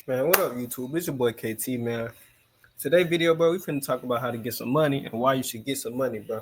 Man, what up, YouTube? It's your boy KT, man. Today video, bro, we finna talk about how to get some money and why you should get some money, bro.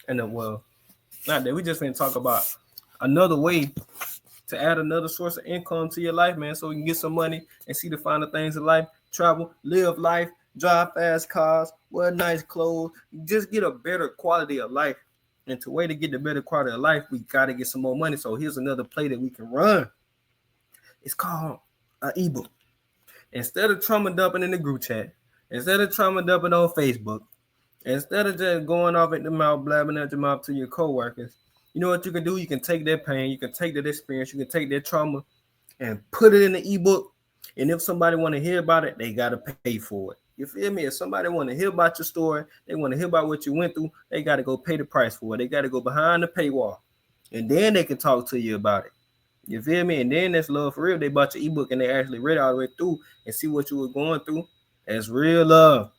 And well, not that we just finna talk about another way to add another source of income to your life, man, so we can get some money and see the finer things in life, travel, live life, drive fast cars, wear nice clothes, just get a better quality of life. And to way to get the better quality of life, we gotta get some more money. So here's another play that we can run. It's called an ebook. Instead of trauma dumping in the group chat, instead of trauma dumping on Facebook, instead of just going off at the mouth, blabbing at the mouth to your coworkers, you know what you can do? You can take that pain, you can take that experience, you can take that trauma and put it in the ebook. And if somebody want to hear about it, they got to pay for it. You feel me? If somebody want to hear about your story, they want to hear about what you went through, they got to go pay the price for it. They got to go behind the paywall. And then they can talk to you about it. You feel me? And then that's love for real. They bought your ebook and they actually read it all the way through and see what you were going through. That's real love.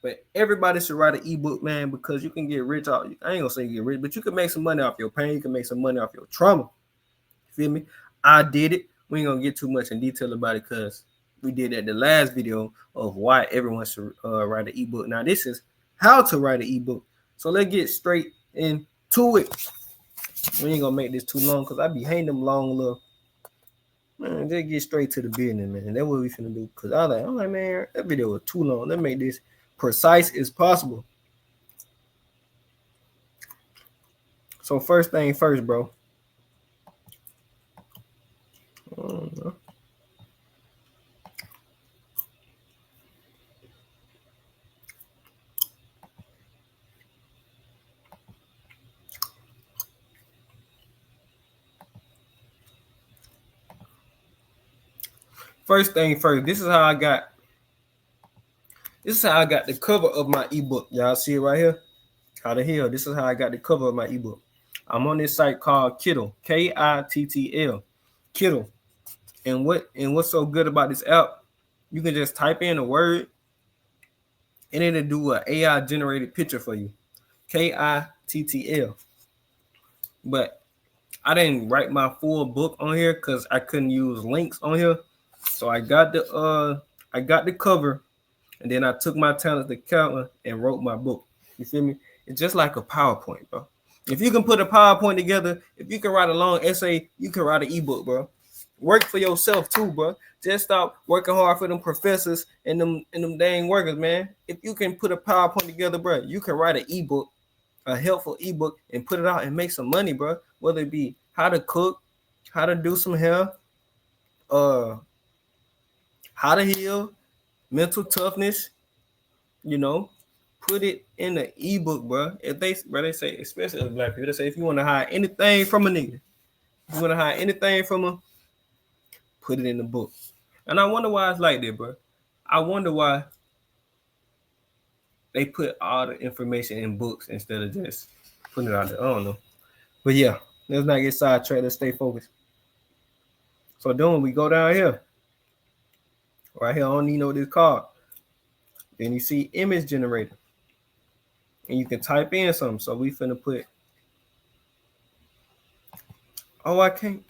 But everybody should write an ebook, man, because you can get rich off. I ain't gonna say you get rich, but you can make some money off your pain. You can make some money off your trauma. You feel me? I did it. We ain't gonna get too much in detail about it because we did at the last video of why everyone should write an ebook. Now this is how to write an ebook. So let's get straight into it. We ain't gonna make this too long because I be hating them long little. Man, just get straight to the business, man. That's what we finna do. Cause I'm like, man, that video was too long. Let's make this precise as possible. So first thing first, bro. First thing first. This is how I got the cover of my ebook. Y'all see it right here? How the hell? This is how I got the cover of my ebook. I'm on this site called Kittl, Kittl, Kittl. And what's so good about this app? You can just type in a word, and it'll do an AI generated picture for you. Kittl. But I didn't write my full book on here because I couldn't use links on here. So I got the cover, and then I took my talents to Canva and wrote my book. You feel me? It's just like a PowerPoint, bro. If you can put a PowerPoint together, if you can write a long essay, you can write an ebook, bro. Work for yourself too, bro. Just stop working hard for them professors and them dang workers, man. If you can put a PowerPoint together, bro, you can write an ebook, a helpful ebook, and put it out and make some money, bro. Whether it be how to cook, how to do some hair, how to heal, mental toughness, put it in the ebook, bro. If they say, especially as black people, they say if you want to hide anything from a nigga, if you want to hide anything from a, put it in the book. And I wonder why it's like that, bro. I wonder why they put all the information in books instead of just putting it out there. I don't know. But yeah, let's not get sidetracked. Let's stay focused. So then we go down here. Right here, I don't even know what this called. Then you see image generator. And you can type in something. So we finna put, oh, I can't.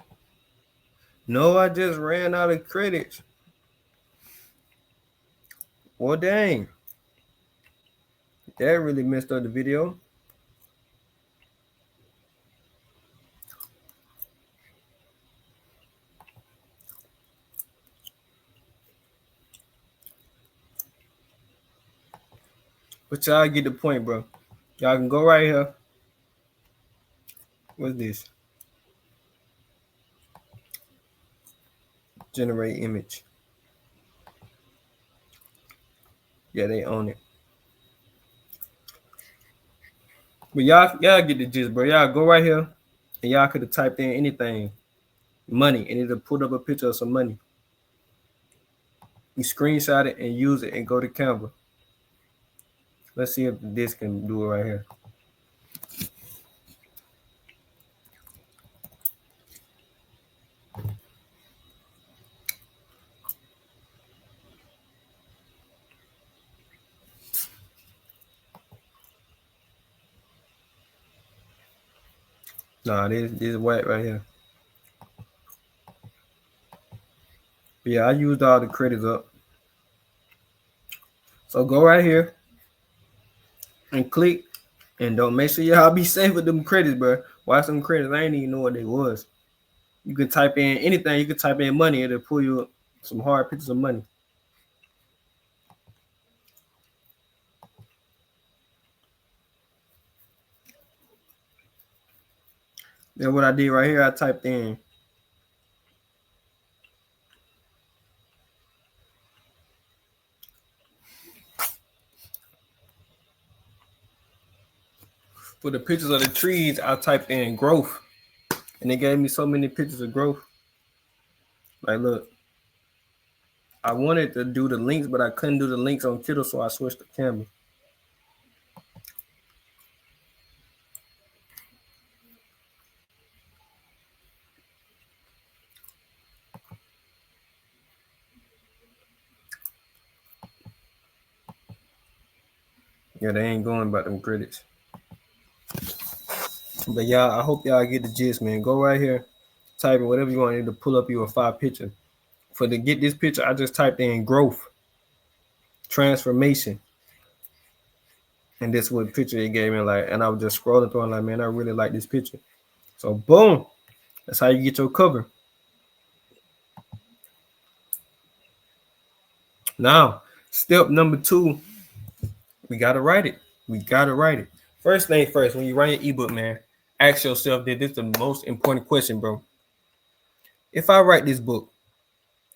No, I just ran out of credits. Well, dang. That really messed up the video. But y'all get the point, bro. Y'all can go right here. What's this? Generate image. Yeah, they own it. But y'all get the gist, bro. Y'all go right here and y'all could have typed in anything. Money, and it'll put up a picture of some money. You screenshot it and use it and go to Canva. Let's see if this can do it right here. Nah, this is whack right here. But yeah, I used all the credits up. So go right here and click, and don't make sure y'all be safe with them credits, bro. Watch some credits. I ain't even know what they was. You can type in anything. You can type in money. It'll pull you up some hard pictures of money. Then what I did right here, I typed in for the pictures of the trees, I typed in growth. And it gave me so many pictures of growth. Like, look, I wanted to do the links, but I couldn't do the links on Kindle, so I switched to Canva. Yeah, they ain't going about them credits. But y'all, I hope y'all get the gist, man. Go right here, type in whatever you want to pull up your 5 picture. For to get this picture, I just typed in growth, transformation. And this what picture it gave me, like, and I was just scrolling through and like, man, I really like this picture. So boom, that's how you get your cover. Now, step number 2, we gotta write it. We gotta write it. First thing first, when you write your ebook, man, ask yourself that this is the most important question, bro. If I write this book,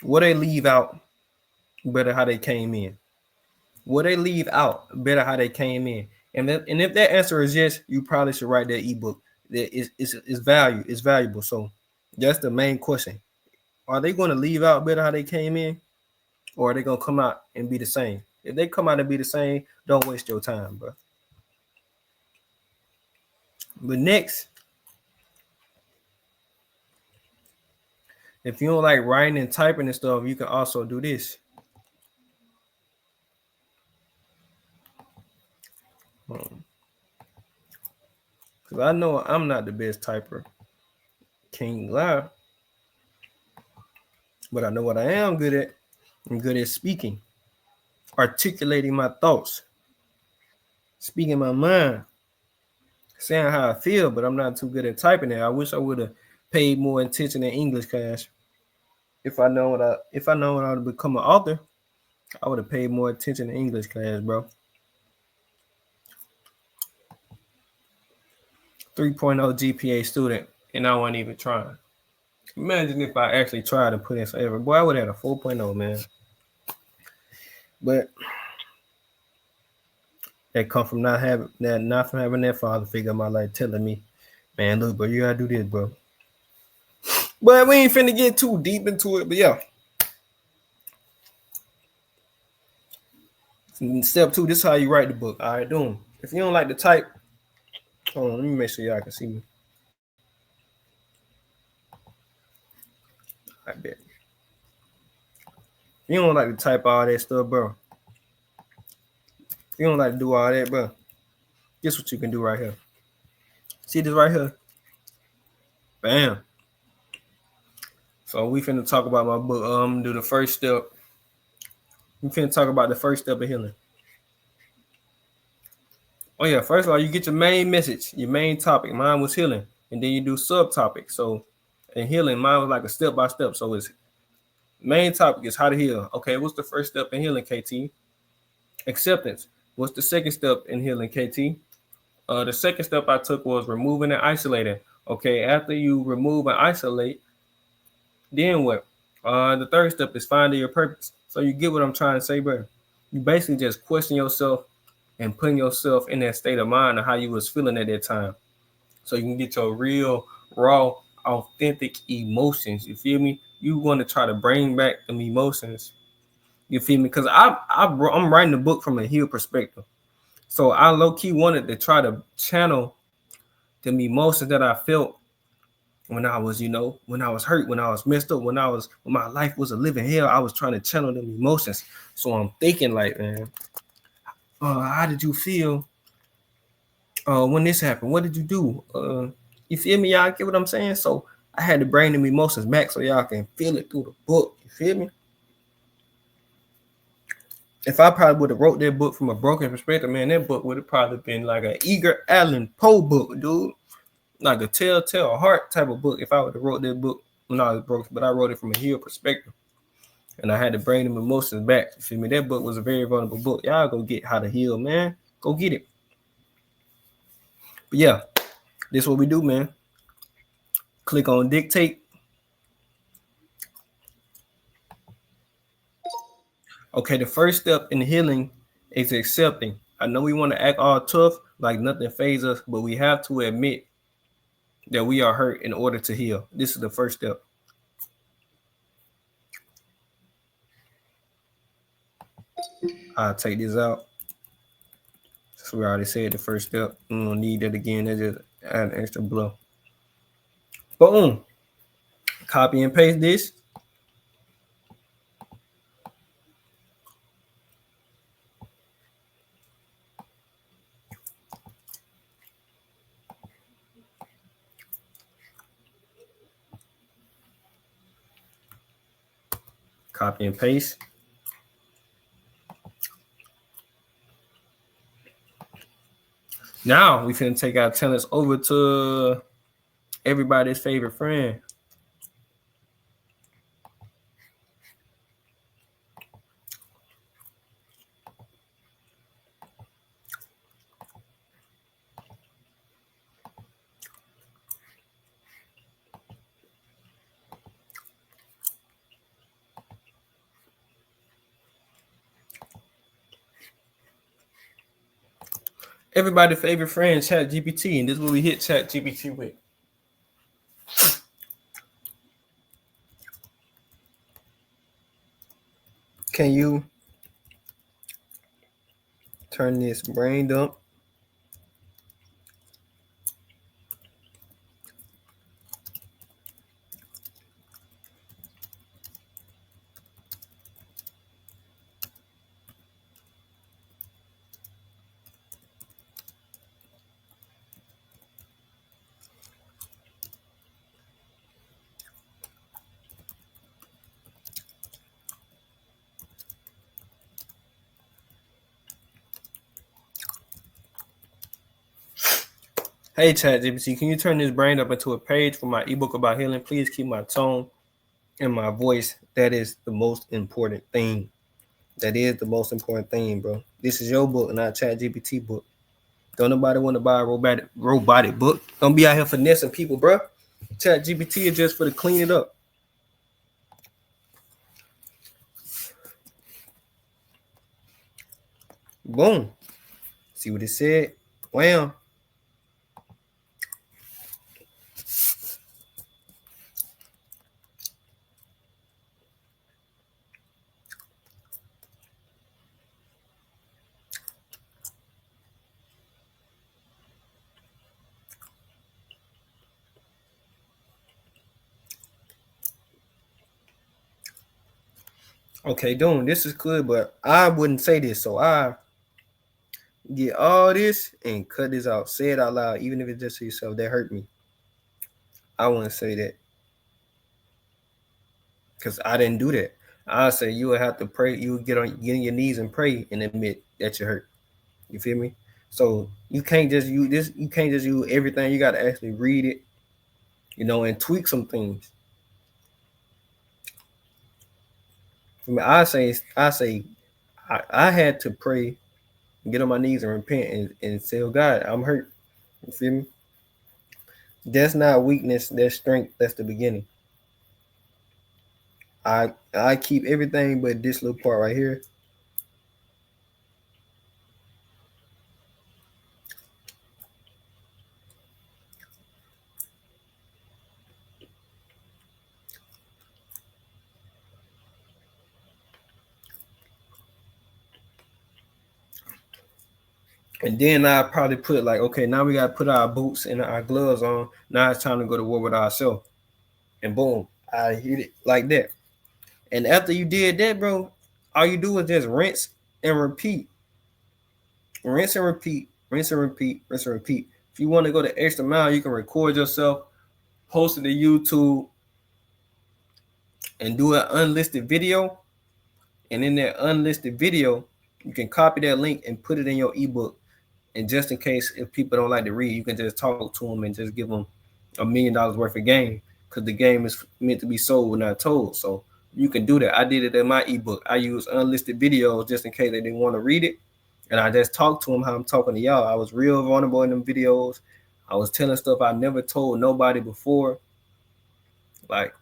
what they leave out better how they came in? What they leave out better how they came in? And if that answer is yes, you probably should write that ebook. That is value, it's valuable. So that's the main question. Are they going to leave out better how they came in, or are they going to come out and be the same? If they come out and be the same, don't waste your time, bro. But next, if you don't like writing and typing and stuff, you can also do this. Because I know I'm not the best typer. Can't lie. But I know what I am good at. I'm good at speaking, articulating my thoughts, speaking my mind, saying how I feel, but I'm not too good at typing it. I wish I would have paid more attention in English class. If I know what I would become an author, I would have paid more attention in English class, bro. 3.0 GPA student, and I wasn't even trying. Imagine if I actually tried to put in some effort. Boy, I would have had a 4.0, man. But that come from not having that father figure in my life telling me, man, look, bro, you gotta do this, bro. But we ain't finna get too deep into it. But yeah. Step 2, this is how you write the book. All right, doing. If you don't like to type, hold on, let me make sure y'all can see me. I bet. If you don't like to type all that stuff, bro. If you don't like to do all that, bro, guess what you can do right here. See this right here? Bam. So we finna talk about my book. Do the first step. We finna talk about the first step of healing. Oh yeah, first of all, you get your main message, your main topic. Mine was healing, and then you do subtopics. So in healing, mine was like a step by step. So it's main topic is how to heal. Okay, what's the first step in healing, KT? Acceptance. What's the second step in healing, KT? The second step I took was removing and isolating. Okay, after you remove and isolate, then what? The third step is finding your purpose. So you get what I'm trying to say, bro. You basically just question yourself and putting yourself in that state of mind of how you was feeling at that time. So you can get your real, raw, authentic emotions. You feel me? You want to try to bring back them emotions. You feel me? Because I'm writing the book from a healed perspective. So I low-key wanted to try to channel them emotions that I felt when I was, when I was hurt, when I was messed up, when my life was a living hell. I was trying to channel them emotions. So I'm thinking like, man, how did you feel when this happened? What did you do? You feel me? Y'all get what I'm saying? So I had to bring them emotions back so y'all can feel it through the book. You feel me? If I probably would have wrote that book from a broken perspective, man, that book would have probably been like an Edgar Allan Poe book, dude. Like a telltale heart type of book. If I would have wrote that book when I was broke, but I wrote it from a healed perspective. And I had to bring them emotions back. You feel me? That book was a very vulnerable book. Y'all go get How to Heal, man. Go get it. But yeah, this is what we do, man. Click on dictate. Okay, the first step in healing is accepting. I know we want to act all tough, like nothing phases us, but we have to admit that we are hurt in order to heal. This is the first step. I'll take this out. So we already said the first step. We don't need that again. That just add an extra blow. Boom. Copy and paste this. Copy and paste. Now we finna take our talents over to everybody's favorite friend. Everybody's favorite friend, Chat GPT, and this is what we hit Chat GPT with. Can you turn this brain dump Hey, ChatGPT, can you turn this brain up into a page for my ebook about healing? Please keep my tone and my voice. That is the most important thing. That is the most important thing, bro. This is your book, not ChatGPT book. Don't nobody want to buy a robotic book. Don't be out here finessing people, bro. ChatGPT is just for to clean it up. Boom. See what it said? Wham. Okay, Doom, this is good, but I wouldn't say this. So I get all this and cut this out. Say it out loud, even if it's just to yourself. That hurt me. I wouldn't say that because I didn't do that. I say you would have to pray. You would get on your knees and pray and admit that you hurt. You feel me? So you can't just use this. You can't just use everything. You got to actually read it, and tweak some things. I mean, I had to pray, get on my knees and repent and tell God I'm hurt. You feel me? That's not weakness. That's strength. That's the beginning. I keep everything but this little part right here. And then I probably put like, okay, now we got to put our boots and our gloves on. Now it's time to go to war with ourselves. And boom, I hit it like that. And after you did that, bro, all you do is just rinse and repeat. Rinse and repeat, rinse and repeat, rinse and repeat. If you want to go the extra mile, you can record yourself, post it to YouTube, and do an unlisted video. And in that unlisted video, You can copy that link and put it in your ebook. And just in case if people don't like to read, you can just talk to them and just give them $1,000,000 worth of game, because the game is meant to be sold, not told. So you can do that. I did it in my ebook. I use unlisted videos just in case they didn't want to read it, and I just talked to them how I'm talking to y'all. I was real vulnerable in them videos. I was telling stuff I never told nobody before. Like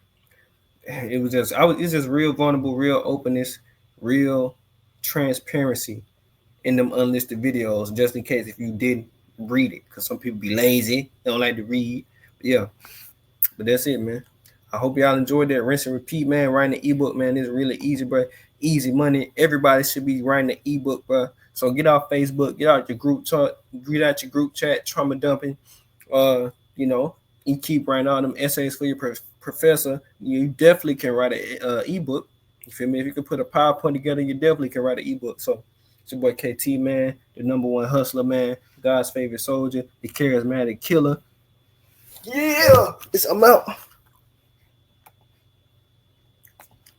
it was just it's just real vulnerable, real openness, real transparency in them unlisted videos, just in case if you didn't read it, because some people be lazy, they don't like to read. But yeah, but that's it, man. I hope y'all enjoyed that. Rinse and repeat, man. Writing the ebook, man, is really easy, bro. Easy money. Everybody should be writing the ebook, bro. So get off Facebook, get out your group chat, read out your group chat, trauma dumping. You know, you keep writing all them essays for your professor. You definitely can write an ebook. You feel me? If you can put a PowerPoint together, you definitely can write an ebook. So it's your boy KT, man, the #1 hustler, man, God's favorite soldier, the charismatic killer. Yeah, I'm out.